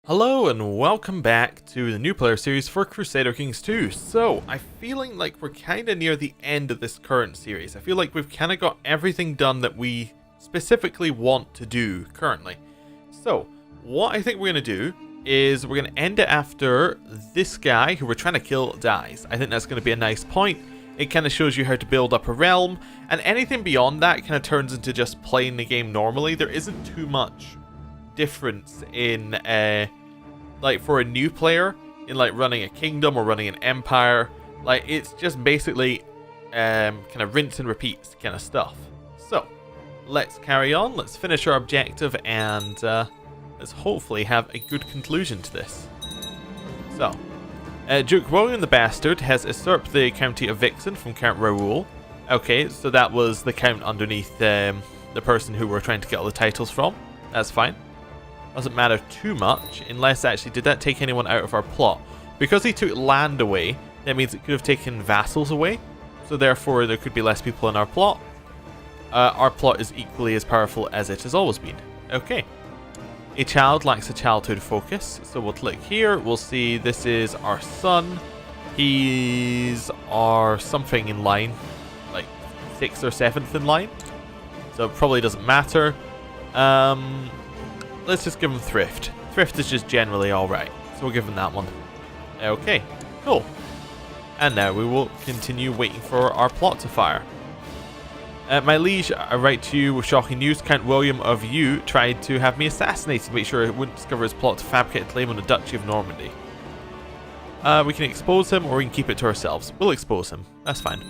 Hello and welcome back to the new player series for Crusader Kings 2. So, I'm feeling like we're kind of near the end of this current series. I feel like we've kind of got everything done that we specifically want to do currently. So, what I think we're going to do is we're going to end it after this guy who we're trying to kill dies. I think that's going to be a nice point. It kind of shows you how to build up a realm, and anything beyond that kind of turns into just playing the game normally. There isn't too much difference in like for a new player in like running a kingdom or running an empire. Like it's just basically kind of rinse and repeat kind of stuff. So let's carry on, let's finish our objective, and let's hopefully have a good conclusion to this. So Duke William the Bastard has usurped the county of Vixen from Count Raoul. Okay, so that was the count underneath the person who we're trying to get all the titles from. That's fine. Doesn't matter too much, unless actually, did that take anyone out of our plot? Because he took land away, that means it could have taken vassals away, so therefore there could be less people in our plot. Our plot is equally as powerful as it has always been. Okay. A child lacks a childhood focus, so we'll click here, we'll see this is our son. He's our something in line, like 6th or 7th in line, so it probably doesn't matter. Let's just give him Thrift. Thrift is just generally alright, so we'll give him that one. Okay, cool. And now we will continue waiting for our plot to fire. My liege, I write to you with shocking news. Count William of U tried to have me assassinated to make sure it wouldn't discover his plot to fabricate a claim on the Duchy of Normandy. We can expose him, or we can keep it to ourselves. We'll expose him. That's fine.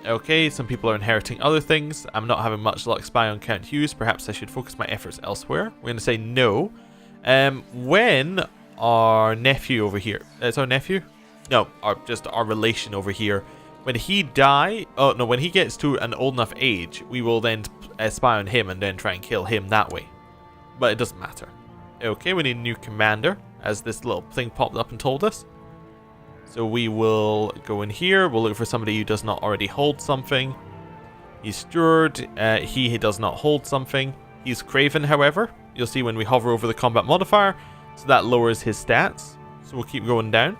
Okay, some people are inheriting other things. I'm not having much luck spying on Count Hughes. Perhaps I should focus my efforts elsewhere. We're going to say no. When our nephew over here... It's our nephew? No, just our relation over here. When he when he gets to an old enough age, we will then spy on him and then try and kill him that way. But it doesn't matter. Okay, we need a new commander, as this little thing popped up and told us. So we will go in here, we'll look for somebody who does not already hold something. He's Steward, he does not hold something. He's Craven, however. You'll see when we hover over the combat modifier, so that lowers his stats. So we'll keep going down.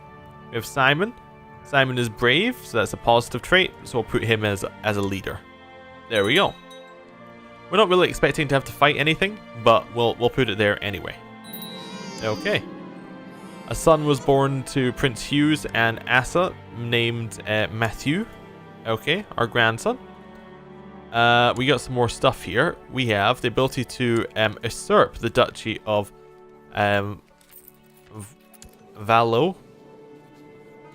We have Simon. Simon is brave, so that's a positive trait, so we'll put him as a leader. There we go. We're not really expecting to have to fight anything, but we'll put it there anyway. Okay. A son was born to Prince Hughes and Asa, named Matthew. Okay, our grandson. We got some more stuff here. We have the ability to usurp the Duchy of Valo.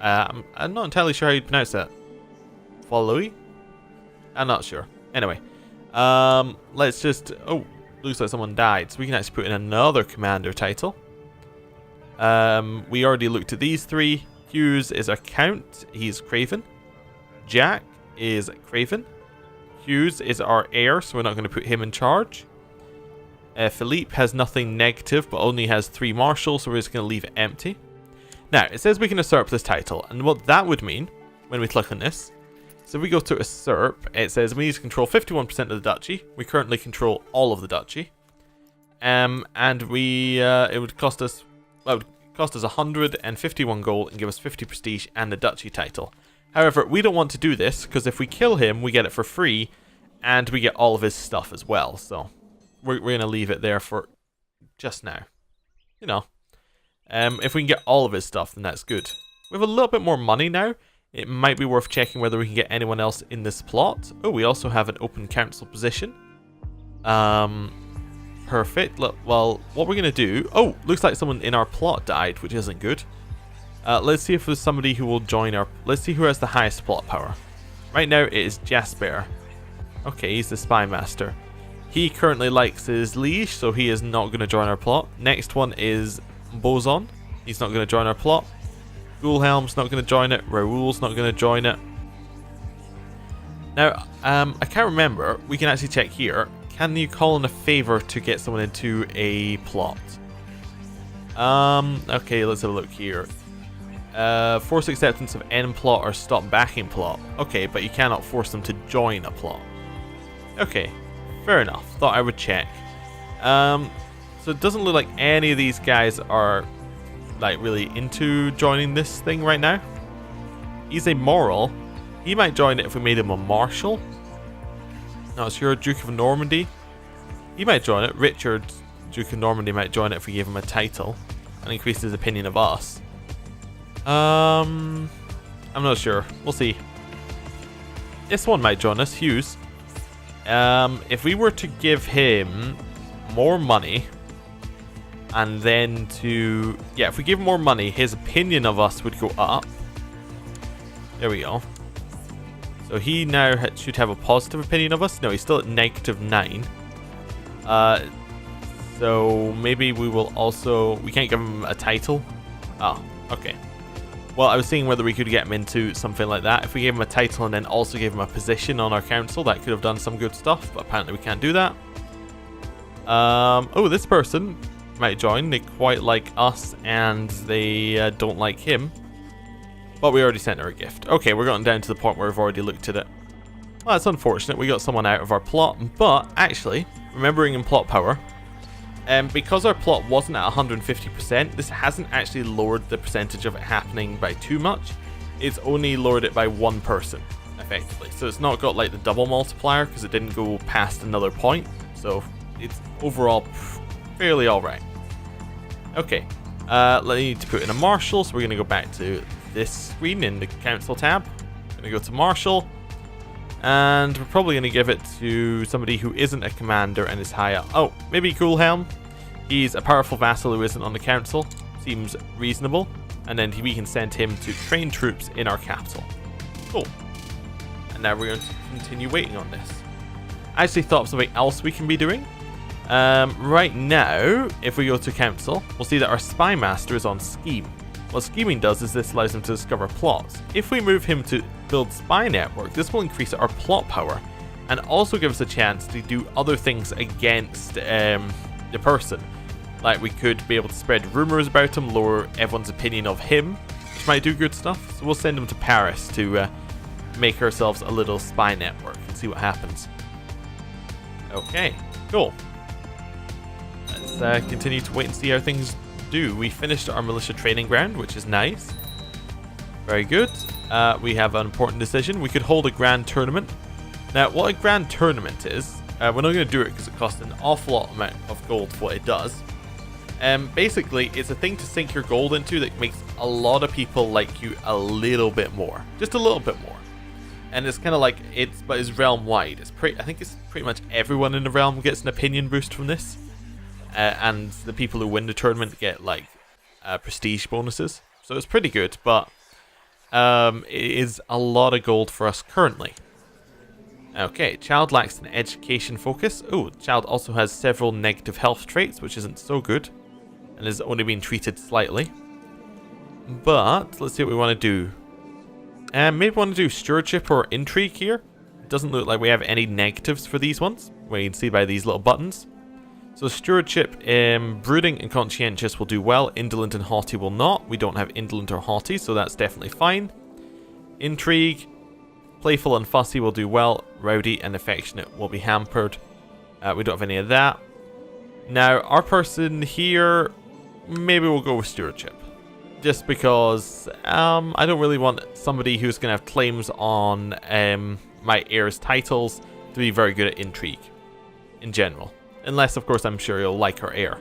I'm not entirely sure how you pronounce that. Valois? I'm not sure. Anyway, let's just... Oh, looks like someone died, so we can actually put in another commander title. We already looked at these three. Hughes is a count. He's Craven. Jack is Craven. Hughes is our heir, so we're not going to put him in charge. Philippe has nothing negative, but only has 3 marshals, so we're just going to leave it empty. Now, it says we can usurp this title, and what that would mean, when we click on this, so if we go to usurp, it says we need to control 51% of the duchy. We currently control all of the duchy. And it would cost us... Well, it would cost us 151 gold and give us 50 prestige and the duchy title. However, we don't want to do this, because if we kill him, we get it for free, and we get all of his stuff as well. So, we're going to leave it there for just now. You know, if we can get all of his stuff, then that's good. We have a little bit more money now. It might be worth checking whether we can get anyone else in this plot. Oh, we also have an open council position. Perfect. Look, well, what we're going to do... Oh, looks like someone in our plot died, which isn't good. Let's see if there's somebody who will join our... Let's see who has the highest plot power. Right now, it is Jasper. Okay, he's the spy master. He currently likes his liege, so he is not going to join our plot. Next one is Boson. He's not going to join our plot. Gulhelm's not going to join it. Raoul's not going to join it. Now, I can't remember. We can actually check here. Can you call in a favor to get someone into a plot? Okay, let's have a look here. Force acceptance of end plot or stop backing plot. Okay, but you cannot force them to join a plot. Okay, fair enough. Thought I would check. So it doesn't look like any of these guys are like really into joining this thing right now. He's a moral. He might join it if we made him a marshal. Not sure. Duke of Normandy. He might join it. Richard, Duke of Normandy, might join it if we gave him a title and increased his opinion of us. I'm not sure. We'll see. This one might join us, Hughes. If we were to give him more money, and then to... yeah, if we give him more money, his opinion of us would go up. There we go. So he now should have a positive opinion of us. No, he's still at -9. So maybe we will also... we can't give him a title. Oh, okay. Well, I was seeing whether we could get him into something like that. If we gave him a title and then also gave him a position on our council, that could have done some good stuff, but apparently we can't do that. Oh, this person might join. They quite like us and they don't like him. But we already sent her a gift. Okay, we're getting down to the point where we've already looked at it. Well, that's unfortunate. We got someone out of our plot, but actually, remembering in plot power, because our plot wasn't at 150%, this hasn't actually lowered the percentage of it happening by too much. It's only lowered it by 1 person, effectively. So it's not got like the double multiplier because it didn't go past another point. So it's overall fairly alright. Okay, let's need to put in a marshal, so we're going to go back to this screen in the council tab. Going to go to marshal, and we're probably going to give it to somebody who isn't a commander and is high up. Oh, maybe Coolhelm. He's a powerful vassal who isn't on the council. Seems reasonable. And then we can send him to train troops in our capital. Cool. And now we're going to continue waiting on this. I actually thought of something else we can be doing. Right now, if we go to council, we'll see that our spy master is on scheme. What scheming does is this allows him to discover plots. If we move him to build spy network, this will increase our plot power and also give us a chance to do other things against the person. Like we could be able to spread rumors about him, lower everyone's opinion of him, which might do good stuff. So we'll send him to Paris to make ourselves a little spy network and see what happens. Okay, cool. Let's continue to wait and see how things do. We finished our militia training ground, which is nice. Very good. We have an important decision. We could hold a grand tournament. Now, what a grand tournament is, we're not going to do it because it costs an awful lot amount of gold for what it does. Basically, it's a thing to sink your gold into that makes a lot of people like you a little bit more. Just a little bit more. And it's kind of like, but it's realm wide. I think it's pretty much everyone in the realm gets an opinion boost from this. And the people who win the tournament get like prestige bonuses. So it's pretty good, but it is a lot of gold for us currently. Okay, child lacks an education focus. Oh, child also has several negative health traits, which isn't so good. And is only being treated slightly. But let's see what we want to do. Maybe we want to do stewardship or intrigue here. It doesn't look like we have any negatives for these ones. Where you can see by these little buttons. So stewardship, brooding and conscientious will do well. Indolent and haughty will not. We don't have indolent or haughty, so that's definitely fine. Intrigue, playful and fussy will do well. Rowdy and affectionate will be hampered. We don't have any of that. Now, our person here, maybe we'll go with stewardship. Just because I don't really want somebody who's going to have claims on my heir's titles to be very good at intrigue in general. Unless, of course, I'm sure you'll like her heir.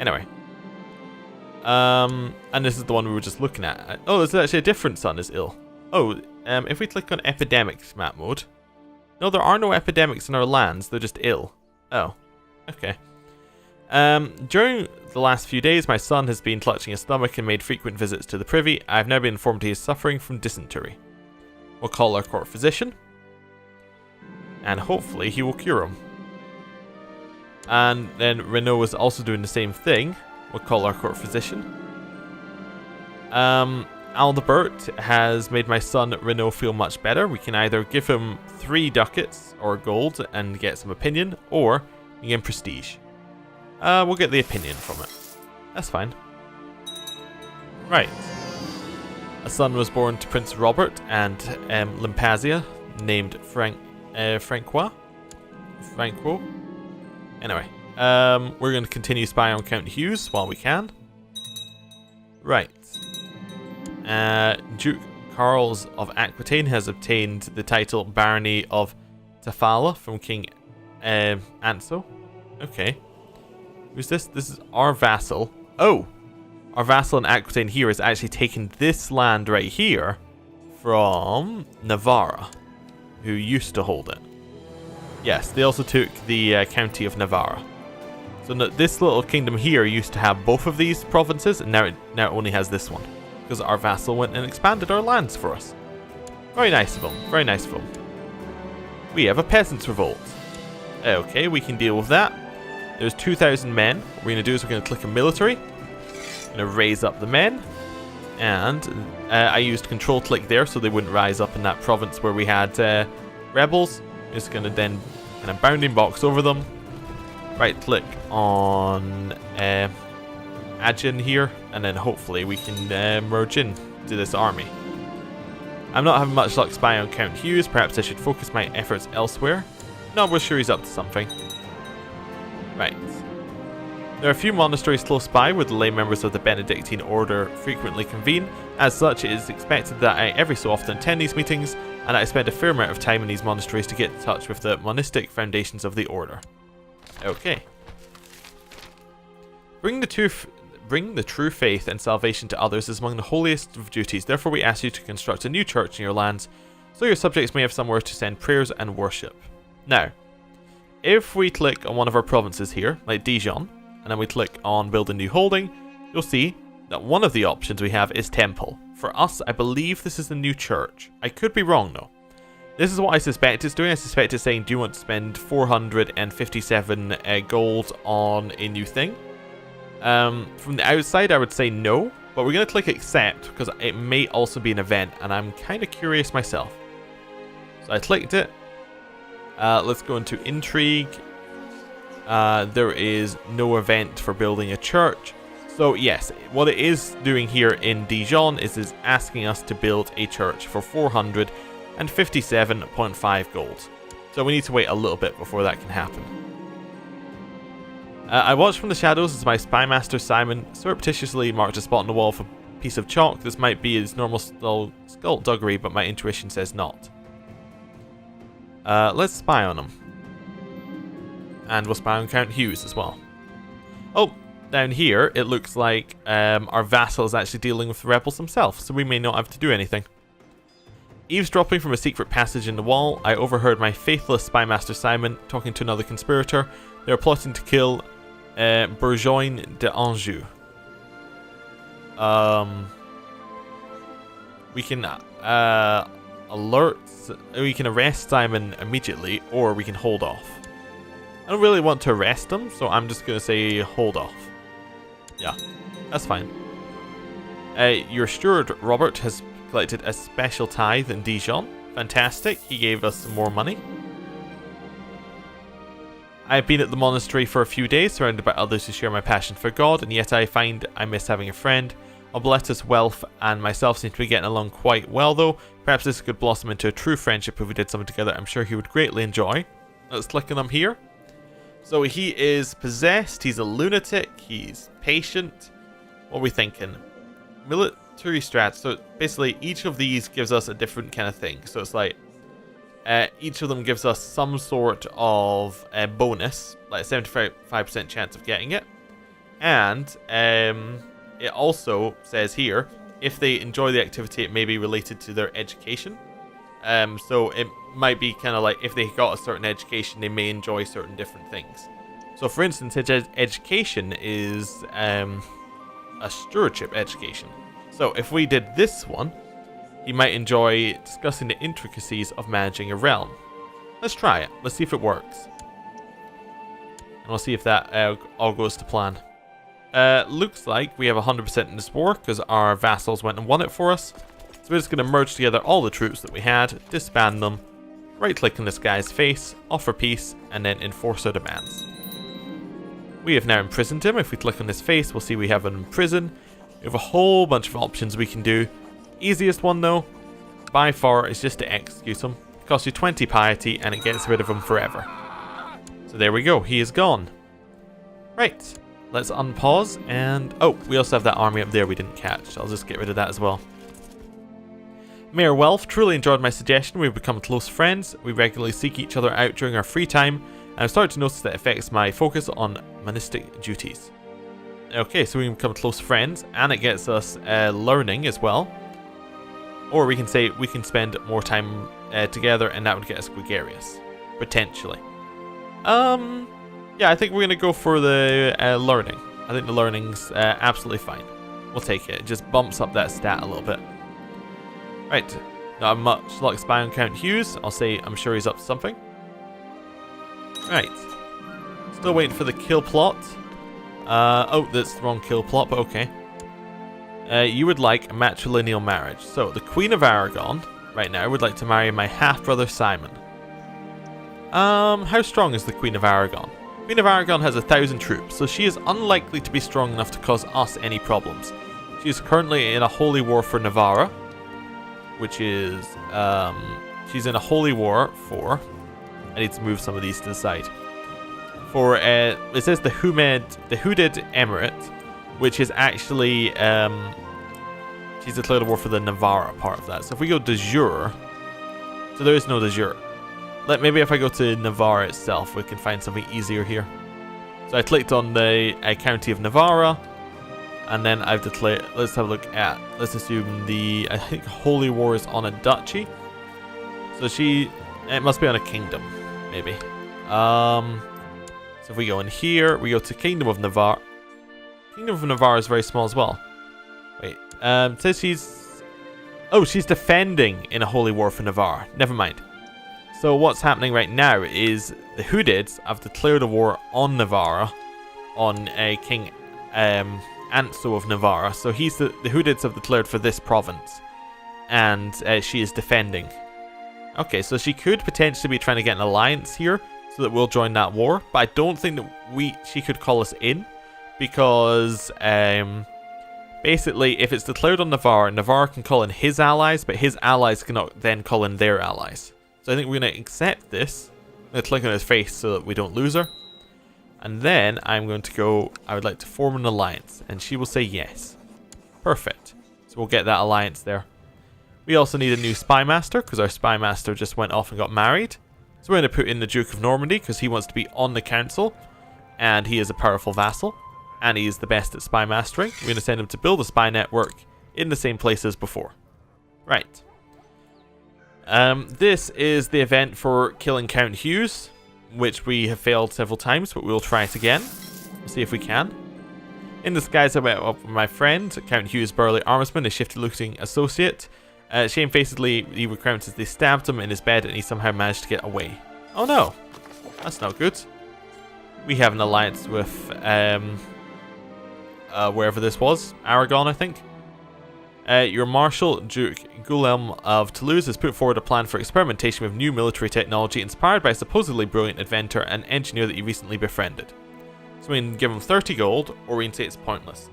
Anyway. And this is the one we were just looking at. Oh, this is actually a different son is ill. Oh, if we click on epidemics map mode. No, there are no epidemics in our lands. They're just ill. Oh, okay. During the last few days, my son has been clutching his stomach and made frequent visits to the privy. I have now been informed he is suffering from dysentery. We'll call our court physician. And hopefully he will cure him. And then Renault is also doing the same thing. We'll call our court physician. Aldebert has made my son Renault feel much better. We can either give him 3 ducats or gold and get some opinion, or we get prestige. We'll get the opinion from it. That's fine. Right. A son was born to Prince Robert and Limpazia, named Francois. Anyway, We're going to continue spying on Count Hughes while we can. Right. Duke Carls of Aquitaine has obtained the title Barony of Tafala from King Anso. Okay. Who's this? This is our vassal. Oh! Our vassal in Aquitaine here has actually taken this land right here from Navarra, who used to hold it. Yes, they also took the county of Navarra. So this little kingdom here used to have both of these provinces, and now it only has this one. Because our vassal went and expanded our lands for us. Very nice of him. Very nice of him. We have a peasants' revolt. Okay, we can deal with that. There's 2,000 men. What we're going to do is we're going to click a military. Going to raise up the men. And I used control click there so they wouldn't rise up in that province where we had rebels. Just going to then kind of bounding box over them. Right click on Agen here, and then hopefully we can merge in to this army. I'm not having much luck spying on Count Hughes. Perhaps I should focus my efforts elsewhere. No, we're sure he's up to something. Right. There are a few monasteries close by where the lay members of the Benedictine order frequently convene. As such, it is expected that I every so often attend these meetings, and I spend a fair amount of time in these monasteries to get in touch with the monistic foundations of the order. Okay. Bring the true faith and salvation to others is among the holiest of duties. Therefore, we ask you to construct a new church in your lands, so your subjects may have somewhere to send prayers and worship. Now, if we click on one of our provinces here, like Dijon, and then we click on build a new holding, you'll see that one of the options we have is temple. For us, I believe this is the new church. I could be wrong though. This is what I suspect it's doing. I suspect it's saying, do you want to spend 457 gold on a new thing? From the outside, I would say no, but we're going to click accept because it may also be an event, and I'm kind of curious myself. So I clicked it. Let's go into intrigue. There is no event for building a church. So yes, what it is doing here in Dijon is asking us to build a church for 457.5 gold. So we need to wait a little bit before that can happen. I watched from the shadows as my spy master Simon surreptitiously marked a spot on the wall with a piece of chalk. This might be his normal skullduggery, but my intuition says not. Let's spy on him. And we'll spy on Count Hughes as well. Oh, down here it looks like our vassal is actually dealing with the rebels himself, so we may not have to do anything. Eavesdropping from a secret passage in the wall, I overheard my faithless spymaster Simon talking to another conspirator. They are plotting to kill Bourgogne d'Anjou. We can we can arrest Simon immediately, or we can hold off. I don't really want to arrest him, so I'm just going to say hold off. Yeah, that's fine. Your steward, Robert, has collected a special tithe in Dijon. Fantastic, he gave us some more money. I've been at the monastery for a few days, surrounded by others who share my passion for God, and yet I find I miss having a friend. Obletus, Welf, and myself seem to be getting along quite well, though. Perhaps this could blossom into a true friendship if we did something together. I'm sure he would greatly enjoy. Let's click on him here. So he is possessed, he's a lunatic, he's patient. What are we thinking? Military strats. So basically each of these gives us a different kind of thing. So it's like each of them gives us some sort of bonus, like a 75% chance of getting it. And it also says here, if they enjoy the activity, it may be related to their education. So it might be kind of like if they got a certain education, they may enjoy certain different things. So for instance, his education is a stewardship education. So if we did this one, he might enjoy discussing the intricacies of managing a realm. Let's try it. Let's see if it works. And we'll see if that all goes to plan. Looks like we have 100% in this war because our vassals went and won it for us. So we're just going to merge together all the troops that we had, disband them, right click on this guy's face, offer peace, and then enforce our demands. We have now imprisoned him. If we click on his face, we'll see we have him in prison. We have a whole bunch of options we can do. Easiest one though, by far, is just to execute him. It costs you 20 piety and it gets rid of him forever. So there we go, he is gone. Right, let's unpause and... Oh, we also have that army up there we didn't catch. I'll just get rid of that as well. Mayor Welf truly enjoyed my suggestion. We've become close friends. We regularly seek each other out during our free time. And I've started to notice that it affects my focus on monastic duties. Okay, so we can become close friends, and it gets us learning as well. Or we can say we can spend more time together, and that would get us gregarious. Potentially. Yeah, I think we're going to go for the learning. I think the learning's absolutely fine. We'll take it. It just bumps up that stat a little bit. Right. Not much luck spying on Count Hughes. I'll say I'm sure he's up to something. Right. Still waiting for the kill plot. Oh, that's the wrong kill plot, but okay. You would like a matrilineal marriage. So, the Queen of Aragon, right now, would like to marry my half-brother Simon. How strong is the Queen of Aragon? Queen of Aragon has 1,000 troops, so she is unlikely to be strong enough to cause us any problems. She is currently in a holy war for Navarra, which is, she's in a holy war for... I need to move some of these to the side. For, it says the Hooded Emirate, which is actually, she's declared a war for the Navarra part of that. So if we go de jure, so there is no de jure. Maybe if I go to Navarra itself, we can find something easier here. So I clicked on the county of Navarra, and then I've declared, let's have a look at, let's assume the, I think holy war is on a duchy. So it must be on a kingdom, maybe. So if we go in here, we go to Kingdom of Navarre. Kingdom of Navarre is very small as well. Wait, it says she's defending in a holy war for Navarre. Never mind. So what's happening right now is the Hoodids have declared a war on Navarre, on King Anso of Navarre. So the Hoodids have declared for this province, and she is defending. Okay, so she could potentially be trying to get an alliance here, so that we'll join that war. But I don't think that she could call us in, because basically, if it's declared on Navarre, Navarre can call in his allies, but his allies cannot then call in their allies. So I think we're going to accept this. I'm going to click on his face so that we don't lose her. And then I'm going to go, I would like to form an alliance. And she will say yes. Perfect. So we'll get that alliance there. We also need a new spy master, because our spy master just went off and got married. So we're going to put in the Duke of Normandy, because he wants to be on the council. And he is a powerful vassal. And he is the best at spy mastering. We're going to send him to build a spy network in the same place as before. Right. This is the event for killing Count Hughes, which we have failed several times, but we'll try it again. We'll see if we can. In disguise, I went up with my friend, Count Hughes Burley Armsman, a shifty looking associate. Shamefacedly, he recounts as they stabbed him in his bed and he somehow managed to get away. Oh no, that's not good. We have an alliance with, wherever this was, Aragon, I think. Your Marshal, Duke Guillaume of Toulouse, has put forward a plan for experimentation with new military technology inspired by a supposedly brilliant inventor and engineer that he recently befriended. So we can give him 30 gold, or we can say it's pointless.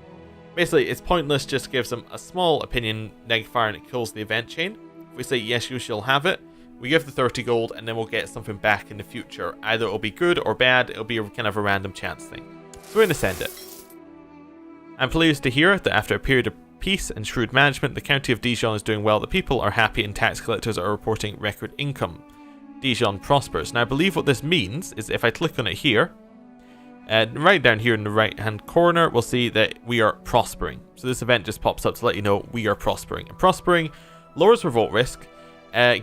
Basically, it's pointless just gives him a small opinion negatifier and it kills the event chain. If we say yes, you shall have it, we give the 30 gold and then we'll get something back in the future. Either it'll be good or bad, it'll be a kind of a random chance thing. So we're going to send it. I'm pleased to hear that after a period of peace and shrewd management, the county of Dijon is doing well. The people are happy and tax collectors are reporting record income. Dijon prospers. Now I believe what this means is if I click on it here, right down here in the right hand corner, we'll see that we are prospering. So this event just pops up to let you know we are prospering. And prospering lowers revolt risk,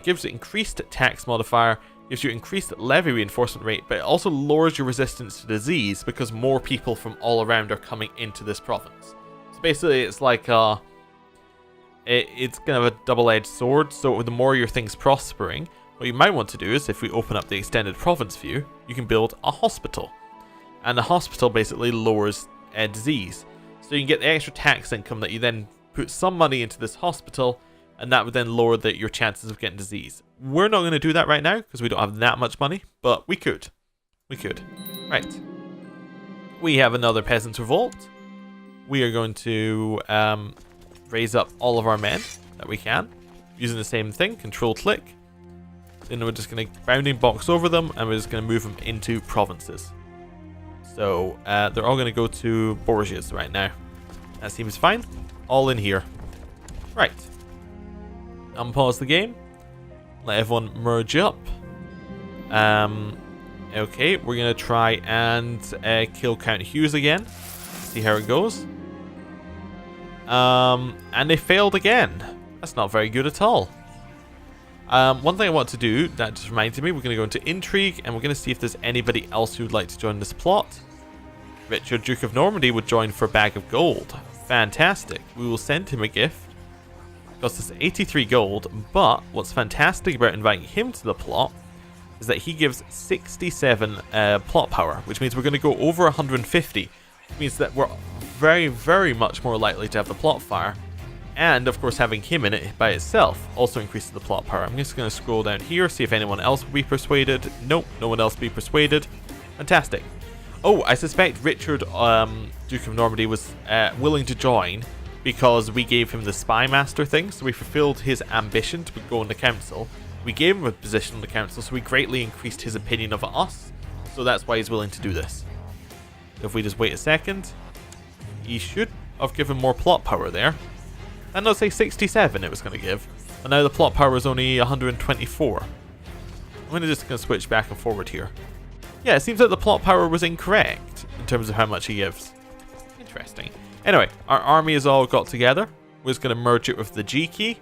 gives you increased tax modifier, gives you increased levy reinforcement rate, but it also lowers your resistance to disease because more people from all around are coming into this province. Basically, it's like it's kind of a double-edged sword. So the more your thing's prospering, what you might want to do is, if we open up the extended province view, you can build a hospital, and the hospital basically lowers disease. So you can get the extra tax income that you then put some money into this hospital, and that would then lower your chances of getting disease. We're not going to do that right now because we don't have that much money, but we could. We could. Right. We have another peasants' revolt. We are going to raise up all of our men that we can, using the same thing, control click. Then we're just going to bounding box over them, and we're just going to move them into provinces. So they're all going to go to Borgias right now. That seems fine. All in here. Right. Unpause the game. Let everyone merge up. Okay, we're going to try and kill Count Hughes again. See how it goes. And they failed again. That's not very good at all. One thing I want to do, that just reminded me, we're going to go into Intrigue, and we're going to see if there's anybody else who would like to join this plot. Richard, Duke of Normandy, would join for a bag of gold. Fantastic. We will send him a gift. Costs us 83 gold, but what's fantastic about inviting him to the plot is that he gives 67 plot power, which means we're going to go over 150. Which means that we're very, very much more likely to have the plot fire. And, of course, having him in it by itself also increases the plot power. I'm just going to scroll down here, see if anyone else will be persuaded. Nope, no one else will be persuaded. Fantastic. Oh, I suspect Richard, Duke of Normandy, was willing to join because we gave him the Spy Master thing. So we fulfilled his ambition to go in the council. We gave him a position in the council, so we greatly increased his opinion of us. So that's why he's willing to do this. If we just wait a second, he should have given more plot power there. And let's say 67 it was going to give. And now the plot power is only 124. I'm just going to switch back and forward here. Yeah, it seems like the plot power was incorrect in terms of how much he gives. Interesting. Anyway, our army is all got together. We're just going to merge it with the G key.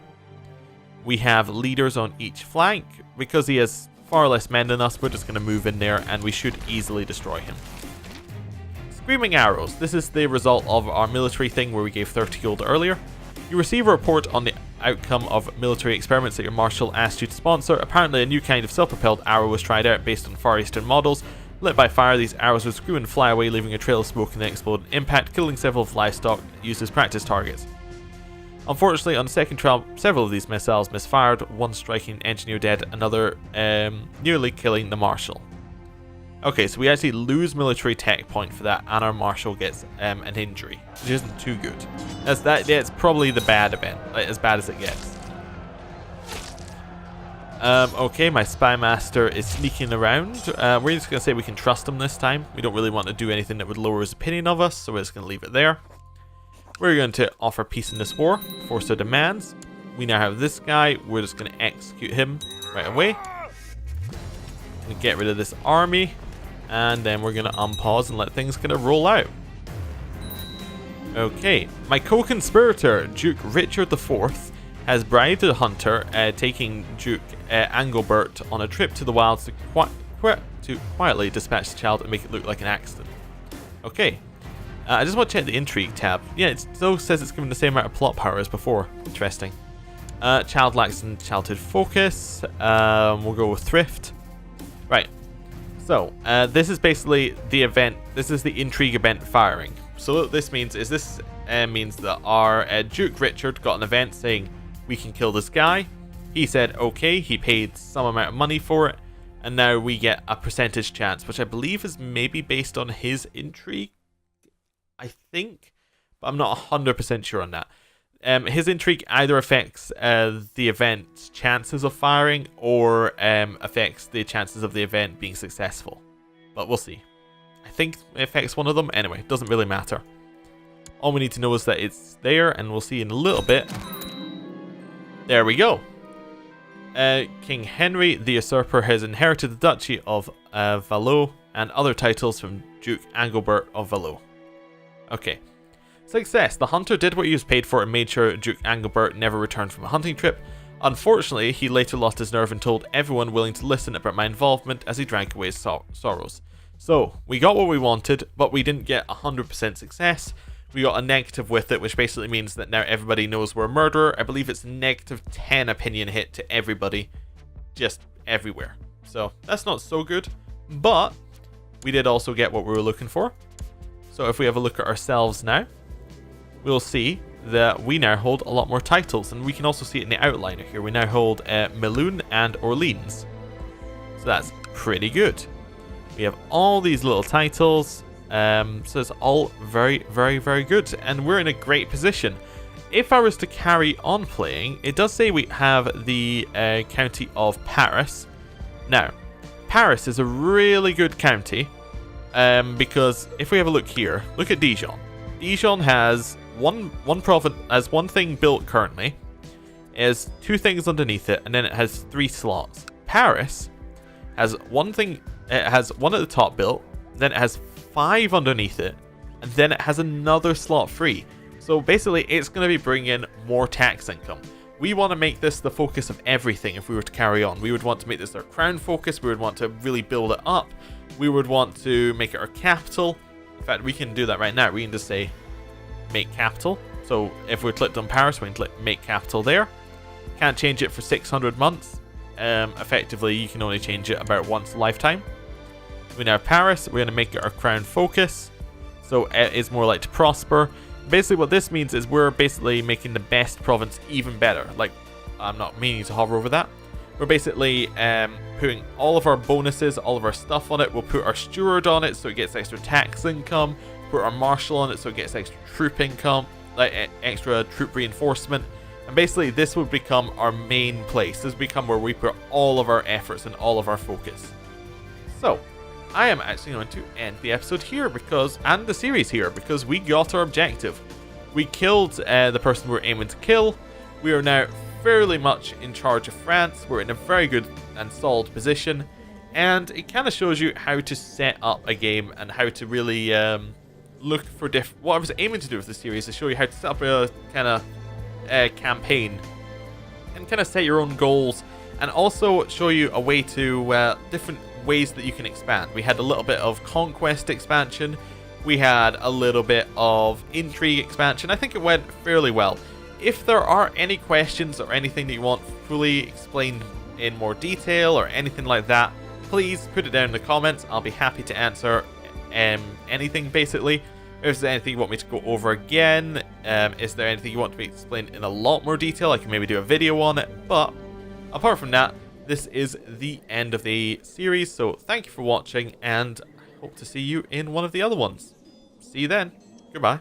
We have leaders on each flank. Because he has far less men than us, we're just going to move in there and we should easily destroy him. Screaming Arrows. This is the result of our military thing where we gave 30 gold earlier. You receive a report on the outcome of military experiments that your marshal asked you to sponsor. Apparently a new kind of self-propelled arrow was tried out based on Far Eastern models. Lit by fire, these arrows would screw and fly away, leaving a trail of smoke and then explode in impact, killing several livestock used as practice targets. Unfortunately, on the second trial, several of these missiles misfired, one striking an engineer dead, another nearly killing the marshal. Okay, so we actually lose military tech point for that, and our marshal gets an injury, which isn't too good. That's probably the bad event, like, as bad as it gets. Okay, my Spy Master is sneaking around. We're just going to say we can trust him this time. We don't really want to do anything that would lower his opinion of us, so we're just going to leave it there. We're going to offer peace in this war, force our demands. We now have this guy. We're just going to execute him right away. And get rid of this army. And then we're going to unpause and let things kind of roll out. Okay, my co-conspirator, Duke Richard IV, has bribed the hunter, taking Duke Angilbert on a trip to the wilds to quietly dispatch the child and make it look like an accident. Okay, I just want to check the intrigue tab. Yeah, it still says it's given the same amount of plot power as before. Interesting. Child lacks in childhood focus. We'll go with thrift. Right. So, this is basically the event. This is the intrigue event firing. So what this means is this means that our Duke Richard got an event saying we can kill this guy. He said okay, he paid some amount of money for it, and now we get a percentage chance, which I believe is maybe based on his intrigue, I think, but I'm not 100% sure on that. His intrigue either affects the event's chances of firing or affects the chances of the event being successful, but we'll see. I think it affects one of them. Anyway, it doesn't really matter. All we need to know is that it's there, and we'll see in a little bit. There we go. King Henry the Usurper has inherited the Duchy of Valois and other titles from Duke Angilbert of Valois. Okay. Success. The hunter did what he was paid for and made sure Duke Angilbert never returned from a hunting trip. Unfortunately, he later lost his nerve and told everyone willing to listen about my involvement as he drank away his sorrows. So, we got what we wanted, but we didn't get 100% success. We got a negative with it, which basically means that now everybody knows we're a murderer. I believe it's -10 opinion hit to everybody, just everywhere. So, that's not so good, but we did also get what we were looking for. So, if we have a look at ourselves now, we'll see that we now hold a lot more titles, and we can also see it in the outliner here. We now hold Melun and Orleans. So that's pretty good. We have all these little titles, so it's all very, very, very good, and we're in a great position. If I was to carry on playing, it does say we have the county of Paris. Now, Paris is a really good county, Because if we have a look here, look at Dijon. Dijon has one province, has one thing built currently, is 2 things underneath it, and then it has 3 slots. Paris has one thing, it has 1 at the top built, then it has 5 underneath it, and then it has another slot free. So basically, it's going to be bringing in more tax income. We want to make this the focus of everything if we were to carry on. We would want to make this our crown focus. We would want to really build it up. We would want to make it our capital. In fact, we can do that right now. We can just say make capital. So if we clicked on Paris, we can click make capital there. Can't change it for 600 months. Effectively, you can only change it about once a lifetime. We now have Paris. We're going to make it our crown focus. So it is more like to prosper. Basically, what this means is we're basically making the best province even better. Like, I'm not meaning to hover over that. We're basically putting all of our bonuses, all of our stuff on it. We'll put our steward on it so it gets extra tax income. Put our marshal on it so it gets extra troop income, like extra troop reinforcement. And basically, this would become our main place. This would become where we put all of our efforts and all of our focus. So, I am actually going to end the episode here and the series here, because we got our objective. We killed the person we were aiming to kill. We are now fairly much in charge of France. We're in a very good and solid position, and it kind of shows you how to set up a game and how to really look for what I was aiming to do with the series is show you how to set up a kind of campaign and kind of set your own goals, and also show you a way to different ways that you can expand. We had a little bit of conquest expansion, we had a little bit of intrigue expansion. I think it went fairly well. If there are any questions or anything that you want fully explained in more detail or anything like that, please put it down in the comments. I'll be happy to answer anything basically. If there's anything you want me to go over again, is there anything you want to be explained in a lot more detail, I can maybe do a video on it. But apart from that, this is the end of the series, so thank you for watching, and I hope to see you in one of the other ones. See you then. Goodbye.